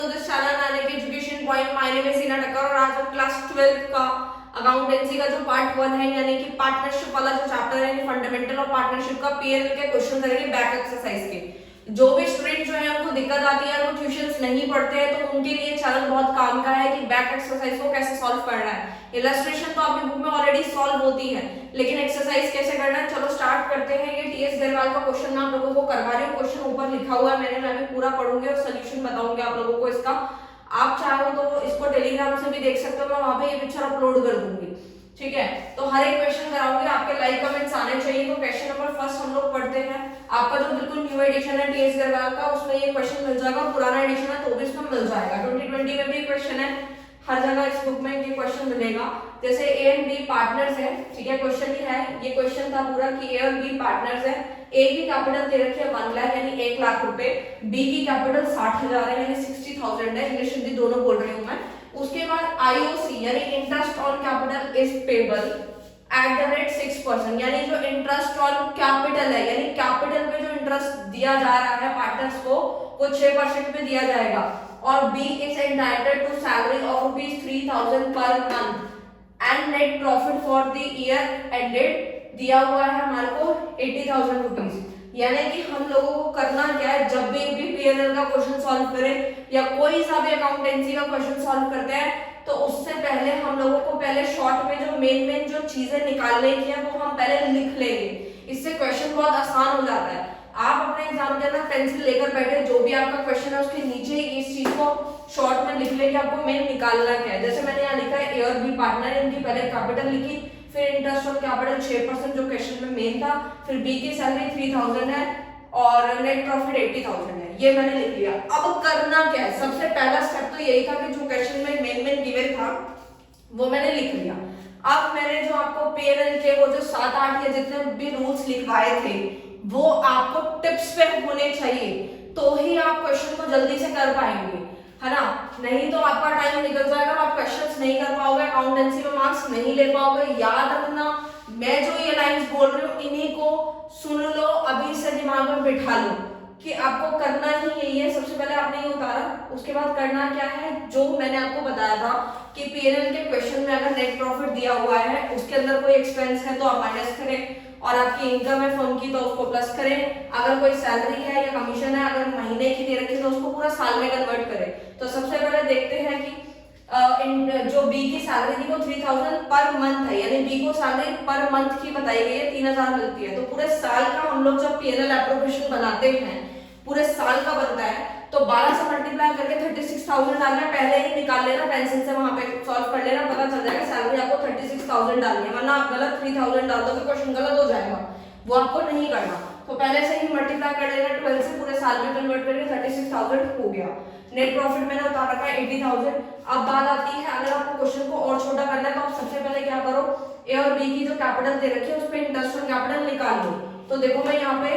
तो this channel manage education point, my name is सीना टक्कर और आज हम क्लास 12 का अकाउंटेंसी का जो पार्ट 1 है यानी कि पार्टनरशिप वाला जो चैप्टर है, फंडामेंटल ऑफ पार्टनरशिप का पीएनएल के क्वेश्चन करेंगे बैक एक्सरसाइज के। जो भी स्टूडेंट जो है उनको दिक्कत आती है, वो ट्यूशंस नहीं पढ़ते हैं, तो उनके लिए चैनल बहुत काम का है कि बैक एक्सरसाइज को कैसे सॉल्व करना है। इलस्ट्रेशन तो आपकी बुक में ऑलरेडी सॉल्व होती है, लेकिन एक्सरसाइज कैसे करना है, चलो स्टार्ट करते हैं। ये टीएस गरवाल का क्वेश्चन मैं आप लोगों को करवा रही हूँ। क्वेश्चन ऊपर लिखा हुआ है, मैं भी पूरा पढ़ूंगी और सोल्यूशन बताऊंगी आप लोगों को इसका। आप चाहो तो इसको टेलीग्राम से भी देख सकते हो, मैं वहां पे ये पिक्चर अपलोड कर दूंगी, ठीक है। तो हर एक क्वेश्चन कराऊंगी, आपके लाइक कमेंट्स आने चाहिए। तो क्वेश्चन नंबर फर्स्ट हम लोग पढ़ते हैं। आपका जो बिल्कुल न्यू एडिशन है टीएस गरवाल का, उसमें ये क्वेश्चन मिल जाएगा। पुराना एडिशन है तो भी इसमें मिल जाएगा। 2020 में भी क्वेश्चन है, हर जगह इस बुक में ये क्वेश्चन मिलेगा। जैसे ए एंड बी पार्टनर्स है, ठीक है। क्वेश्चन ही है, ये क्वेश्चन था पूरा कि ए और बी पार्टनर्स है। ए की कैपिटल दे रखी है 1 लाख यानी 1 लाख रुपए, बी की कैपिटल 60,000 है यानी 60,000 है, इंग्लिश हिंदी दोनों बोल रही हूँ मैं। उसके बाद आईओसी यानी interest on capital is payable at the rate 6%, यानी जो इंटरेस्ट ऑन कैपिटल है यानी कैपिटल पे जो इंटरेस्ट दिया जा रहा है पार्टनर्स को, वो 6% पे दिया जाएगा। और B is entitled to salary of ₹3,000 per month and net profit for the year ended दिया हुआ है हमारे को 80,000 रुपीज। यानी कि हम लोगों को करना क्या है, जब भी पीएनएल का क्वेश्चन सॉल्व करें या कोई सा भी अकाउंटेंसी का क्वेश्चन सॉल्व करते हैं, तो उससे पहले हम लोगों को पहले शॉर्ट में जो मेन जो चीजें निकालने की है वो हम पहले लिख लेंगे। इससे क्वेश्चन बहुत आसान हो जाता है। आप अपने एग्जाम के अंदर पेंसिल लेकर बैठे, जो भी आपका क्वेश्चन है उसके नीचे ही इस चीज को शॉर्ट में लिख लेंगे आपको मेन निकालना क्या है। जैसे मैंने यहाँ लिखा है ए और बी पार्टनर, इनकी पहले कैपिटल लिखी, फिर इंटरेस्ट ऑन कैपिटल 6% जो क्वेश्चन में मेन था, फिर बी की सैलरी 3,000 है और नेट प्रॉफिट 80,000 है, ये मैंने लिख लिया। अब करना क्या है, सबसे पहला स्टेप तो यही था कि जो क्वेश्चन में मेन गिवन था वो मैंने लिख लिया। अब मैंने जो आपको पीएनएल के वो जो 7-8 या जितने भी रूल्स लिखवाए थे वो आपको टिप्स पे होने चाहिए, तो ही आप क्वेश्चन को जल्दी से कर पाएंगे, है ना। नहीं तो आपका टाइम निकल जाएगा, आप क्वेश्चंस नहीं कर पाओगे, अकाउंटेंसी में मार्क्स नहीं ले पाओगे। याद रखना, मैं जो ये लाइंस बोल रही हूँ इन्हीं को सुन लो, अभी से दिमाग में बिठा लो कि आपको करना ही यही है। सबसे पहले आपने ये उतारा, उसके बाद करना क्या है, जो मैंने आपको बताया था कि पीएनएल के क्वेश्चन में अगर नेट प्रॉफिट दिया हुआ है, उसके अंदर कोई एक्सपेंस है तो आप माइनस करें, और आपकी इनकम है फर्म की तो उसको प्लस करें। अगर कोई सैलरी है या कमीशन है, अगर महीने की दे रखी है तो उसको पूरा साल में कन्वर्ट करें। तो सबसे पहले देखते हैं कि जो बी की सैलरी थी वो 3,000 पर मंथ है, यानी बी को सैलरी पर मंथ की बताई गई है, 3,000 मिलती है। तो पूरे साल का हम लोग जब पीएनएल एप्रोप्रिएशन बनाते हैं पूरे साल का बनता है, तो 12 से मल्टीप्लाई करके 36,000 डालना, पहले ही निकाल लेना पेंसिल से, वहां पे सॉल्व कर लेना, पता चल जाएगा सैलरी आपको 36,000 डालनी है, वरना आप गलत 3,000 डाल दो तो क्वेश्चन गलत हो जाएगा, वो आपको नहीं करना। तो पहले से ही मल्टीप्लाई कर लेना 12 से, पूरे साल में कन्वर्ट करके 36,000 हो गया। नेट प्रॉफिट मैंने उतार रखा है 80,000। अब बात आती है, अगर आपको क्वेश्चन को और छोटा करना है तो आप सबसे पहले क्या करो, ए और बी की जो कैपिटल दे रखी है उस पर इंटरेस्ट ऑन कैपिटल निकाल लो। तो देखो मैं यहाँ पे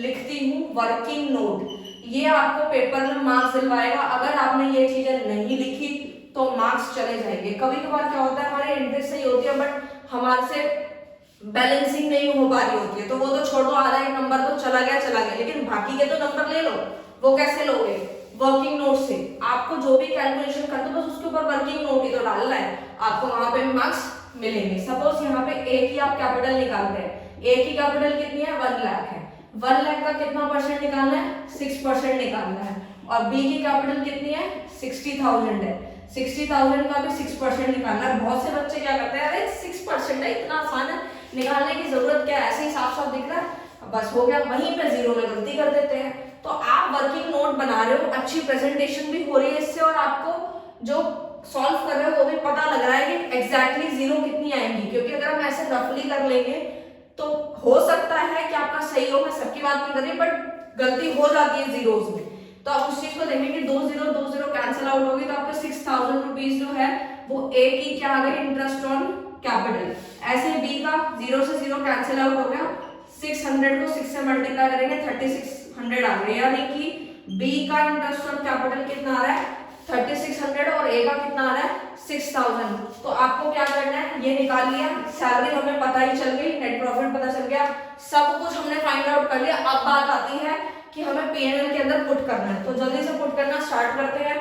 लिखती हूँ वर्किंग नोट, ये आपको पेपर में मार्क्स दिलवाएगा। अगर आपने ये चीजें नहीं लिखी तो मार्क्स चले जाएंगे। कभी कभार क्या होता है, हमारी एंट्री सही होती है बट हमारे से बैलेंसिंग नहीं हो पा रही होती है, तो वो तो छोड़ो, आधा एक नंबर तो चला गया, लेकिन बाकी के तो नंबर ले लो। वो कैसे लोगे, वर्किंग नोट से। आपको जो भी कैलकुलेशन करते हो बस उसके ऊपर वर्किंग नोट ही तो डालना है, आपको वहां पे भी मार्क्स मिलेंगे। सपोज यहाँ पे ए की आप कैपिटल निकालते हैं, ए की कैपिटल कितनी है 1 लाख है, 1 लाख का कितना परसेंट निकालना है 6% निकालना है। और बी की कैपिटल कितनी है 60,000 है, 60,000 का भी 6% निकालना है। बहुत से बच्चे क्या करते हैं, अरे 6% है इतना आसान है, निकालने की जरूरत क्या है, ऐसे ही साफ साफ दिख रहा है बस हो गया, वहीं पे जीरो में गलती कर देते हैं। तो आप वर्किंग नोट बना रहे हो, अच्छी प्रेजेंटेशन भी हो रही है इससे, और आपको जो सॉल्व कर रहे हो वो भी पता लग रहा है कि एग्जैक्टली जीरो कितनी आएंगी। क्योंकि अगर हम ऐसे रफली कर लेंगे तो हो सकता है कि आपका सही हो, मैं सबकी बात नहीं कर रही, बट गलती हो जाती है जीरोस में। तो आप उस चीज को देखेंगे, 2 0 कैंसिल आउट होगी तो आपके 6,000 रुपीज जो है वो ए की क्या आ गई इंटरेस्ट ऑन कैपिटल। ऐसे बी का 0 से 0 कैंसिल आउट हो गया, 600 को 6 से मल्टीप्लाई करेंगे 3600 आ गया, यानी कि बी का इंटरेस्ट ऑन कैपिटल कितना आ रहा है 3600 और ए का कितना आ रहा है 6,000। तो आपको क्या करना है, ये निकाल लिया, सैलरी हमें पता ही चल गई, नेट प्रॉफिट पता चल गया, सब कुछ हमने फाइंड आउट कर लिया। अब बात आती है कि हमें पीएनएल के अंदर पुट करना है, तो जल्दी से पुट करना स्टार्ट करते हैं।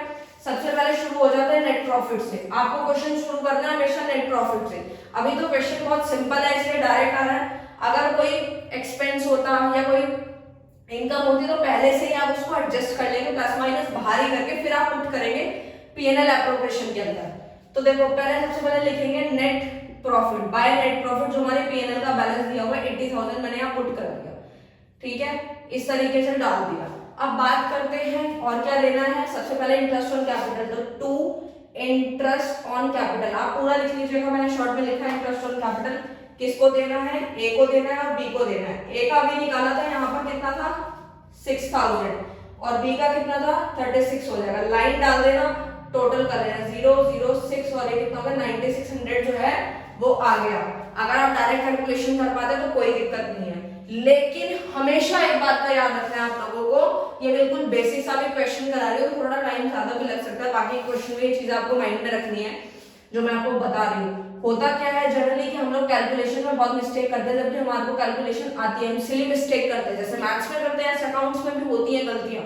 प्रॉफिट से। आपको क्वेश्चन शुरू करना है हमेशा नेट प्रॉफिट से। अभी तो क्वेश्चन बहुत सिंपल है इसलिए डायरेक्ट आ रहा है। अगर कोई एक्सपेंस होता या कोई इनकम होती तो पहले से ही आप उसको एडजस्ट कर लेंगे, प्लस माइनस बाहर ही करके फिर आप पुट करेंगे पीएनएल एप्रोप्रिएशन के अंदर। तो देखो पहले सबसे पहले लिखेंगे net profit by net profit, जो हमारे पीएनएल का बैलेंस दिया हुआ है 80,000 मैंने यहाँ पुट कर दिया, ठीक है, इस तरीके से डाल दिया। अब बात करते हैं और क्या लेना है। सबसे पहले इंटरेस्ट ऑन कैपिटल, तो टू इंटरेस्ट ऑन कैपिटल आप पूरा लिख लीजिएगा, मैंने शॉर्ट में लिखा है इंटरेस्ट ऑन कैपिटल। किसको देना है, ए को देना है और बी को देना है। ए का भी निकाला था, यहाँ पर कितना था 6,000 और बी का कितना था 36 हो जाएगा। लाइन डाल देना, टोटल कर लेना 006 और ये कितना होगा 9600 जो है वो आ गया। अगर आप डायरेक्ट कैलकुलेशन कर पाते तो कोई दिक्कत नहीं है, लेकिन हमेशा एक बात का याद रखना है आप लोगों को, ये बिल्कुल बेसिक सा भी क्वेश्चन करा रही हूँ, थोड़ा टाइम ज्यादा भी लग सकता है, बाकी क्वेश्चन में ये चीज आपको माइंड में रखनी है जो मैं आपको बता रही हूँ। होता क्या है जनरली कि हम लोग कैलकुलेशन में बहुत मिस्टेक करते हैं, जबकि हमारे को कैलकुलेशन आती है, हम सिली मिस्टेक करते हैं, जैसे मैथ्स में करते हैं, ऐसे अकाउंट्स में भी होती है गलतियां।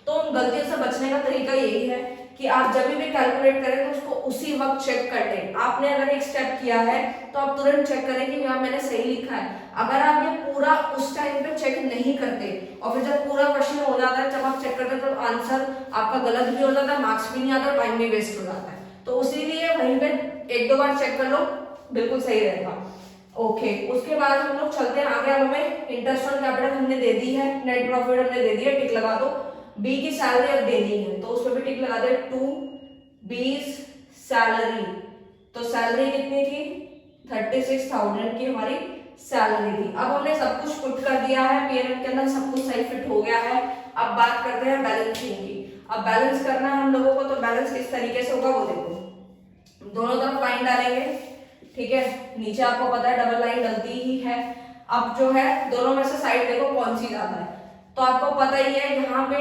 तो उन गलतियों से बचने का तरीका यही है कि आप जब भी कैलकुलेट करें तो उसको उसी वक्त चेक कर लें। आपने अगर एक स्टेप किया है तो आप तुरंत चेक करें कि यार मैंने सही लिखा है। अगर आप ये पूरा उस टाइम पे चेक नहीं करते और फिर जब पूरा क्वेश्चन हो जाता है, जब आप चेक करते हैं तो आंसर आपका गलत भी हो जाता है, मार्क्स भी नहीं आता, टाइम भी वेस्ट हो जाता है। तो उसीलिए वहीं पे एक दो बार चेक कर लो, बिल्कुल सही रहेगा। ओके, उसके बाद हम लोग चलते हैं आगे। अब हमें इंटरेस्ट ऑन कैपिटल हमने दे दी है, नेट प्रॉफिट हमने दे दी है, टिक लगा दो। बी की सैलरी अब देनी है तो उसमें भी टिक लगा दे, टू बीज सैलरी। तो सैलरी कितनी थी 36,000 की हमारी सैलरी थी। अब हमने सब कुछ पुट कर दिया है, पीएनएल के अंदर सब कुछ सही फिट हो गया है। अब बात करते हैं बैलेंसिंग की। अब बैलेंस करना है हम लोगों को, तो बैलेंस किस तरीके से होगा वो देखो, दोनों तरफ लाइन डालेंगे, ठीक है, नीचे आपको पता है डबल लाइन डलती ही है। अब जो है दोनों में से साइड देखो कौन सी ज्यादा है, तो आपको पता ही है यहाँ पे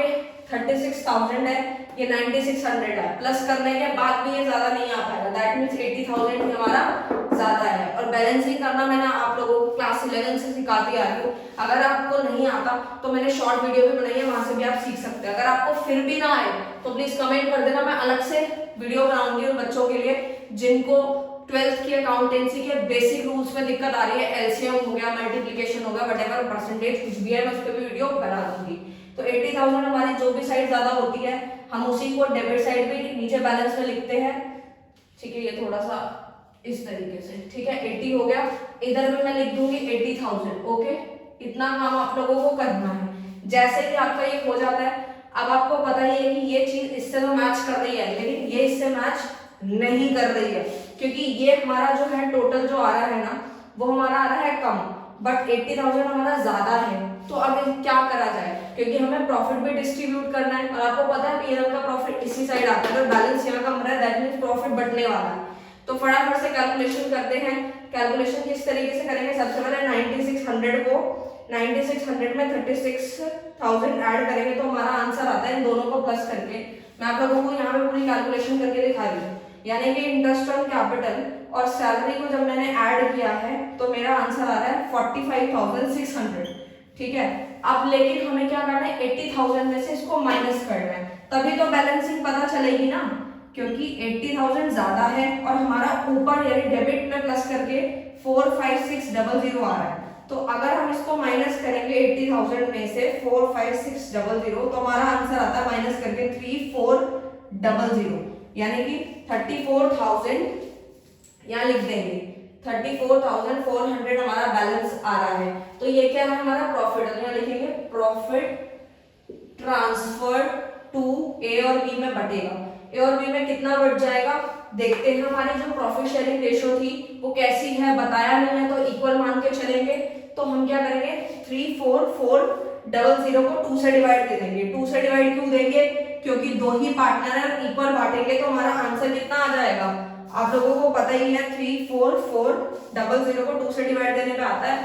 36,000 है, ये 9600 है, प्लस करने के बाद भी ये ज्यादा नहीं आ पाएगा, दैट मींस 80,000 ही हमारा ज्यादा है। और बैलेंसिंग करना मैंने आप लोगों को क्लास 11 से सिखाती आ रही हूँ, अगर आपको नहीं आता तो मैंने शॉर्ट वीडियो भी बनाई है, वहां से भी आप सीख सकते हैं। अगर आपको फिर भी ना आए तो प्लीज कमेंट कर देना, मैं अलग से वीडियो बनाऊंगी उन बच्चों के लिए जिनको 12th की अकाउंटेंसी के बेसिक रूल्स में दिक्कत आ रही है, एलसीएम हो गया, मल्टीप्लिकेशन हो गया, व्हाटएवर परसेंटेज कुछ भी है, मैं उस पर भी वीडियो बना दूंगी। तो 80,000 हमारी जो भी साइड ज्यादा होती है हम उसी को डेबिट साइड भी नीचे बैलेंस में लिखते हैं, ठीक है, ये थोड़ा सा इस तरीके से, ठीक है, 80 हो गया, इधर भी मैं लिख दूंगी 80,000। ओके, इतना काम आप लोगों को करना है। जैसे ही आपका ये हो जाता है, अब आपको पता ही है कि ये चीज इससे तो मैच कर रही है, लेकिन ये इससे मैच नहीं कर रही है, क्योंकि ये हमारा जो है टोटल जो आ रहा है ना वो हमारा आ रहा है कम, बट 80,000 हमारा ज्यादा है। तो अब क्या करा जाए, क्योंकि हमें प्रॉफिट भी डिस्ट्रीब्यूट करना है, और आपको पता है पीएनएल का प्रॉफिट इसी साइड आता है, तो बैलेंस यहाँ कम रहा है, दैट मींस प्रॉफिट बढ़ने वाला है। तो फटाफट से कैलकुलेशन करते हैं। कैलकुलेशन किस तरीके से करेंगे, सबसे पहले 9600 को 9600 में 36,000 ऐड करेंगे तो हमारा आंसर आता है इन दोनों को प्लस करके। मैं आप लोगों को यहाँ पे पूरी कैलकुलेशन करके दिखा रही हूँ, यानी कि इंटरेस्ट ऑन कैपिटल और सैलरी को जब मैंने ऐड किया है तो मेरा आंसर आ रहा है 45,600, ठीक है। अब लेकिन हमें क्या करना है, 80,000 में से इसको माइनस करना है, तभी तो बैलेंसिंग पता चलेगी ना, क्योंकि 80,000 ज्यादा है और हमारा ऊपर यानी डेबिट में प्लस करके 45600 आ रहा है। तो अगर हम इसको माइनस करेंगे 80,000 में से 45600, तो हमारा आंसर आता है माइनस करके 3400, यानी कि 34,000 यहाँ लिख देंगे, 34,400 हमारा बैलेंस आ रहा है। तो ये क्या है हमारा प्रॉफिट, यहाँ लिखेंगे प्रॉफिट ट्रांसफर टू ए और बी में बटेगा। ए और बी में कितना बढ़ जाएगा देखते हैं। हमारी जो प्रॉफिट शेयरिंग रेशियो थी वो कैसी है बताया नहीं है, तो इक्वल मान के चलेंगे। तो हम क्या करेंगे, 34,400 को 2 से डिवाइड दे देंगे। 2 से डिवाइड क्यों देंगे, क्योंकि दो ही पार्टनर है, इक्वल बांटेंगे तो हमारा आंसर कितना आ जाएगा, आप लोगों को पता ही है 34,400 को 2 से डिवाइड देने पे आता है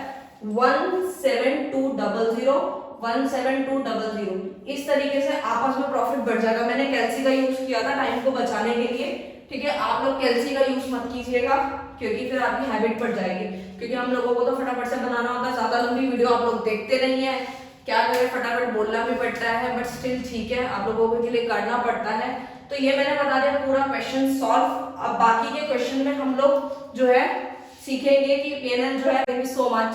17200, 17200। इस तरीके से आपस में प्रॉफिट बढ़ जाएगा। मैंने कैलसी का यूज किया था टाइम को बचाने के लिए, ठीक है। आप लोग कैलसी का यूज मत कीजिएगा, क्योंकि फिर आपकी हैबिट पड़ जाएगी, क्योंकि हम लोगों को तो फटाफट से बनाना होता है। ज्यादा लंबी वीडियो आप लोग देखते नहीं है, क्या करें, फटाफट बोलना भी पड़ता है, बट स्टिल ठीक है, आप लोगों के लिए करना पड़ता है। तो ये मैंने बता दिया पूरा क्वेश्चन सॉल्व। अब बाकी के क्वेश्चन में हम लोग जो है सीखेंगे कि पीएनएल जो है। Thank you so much.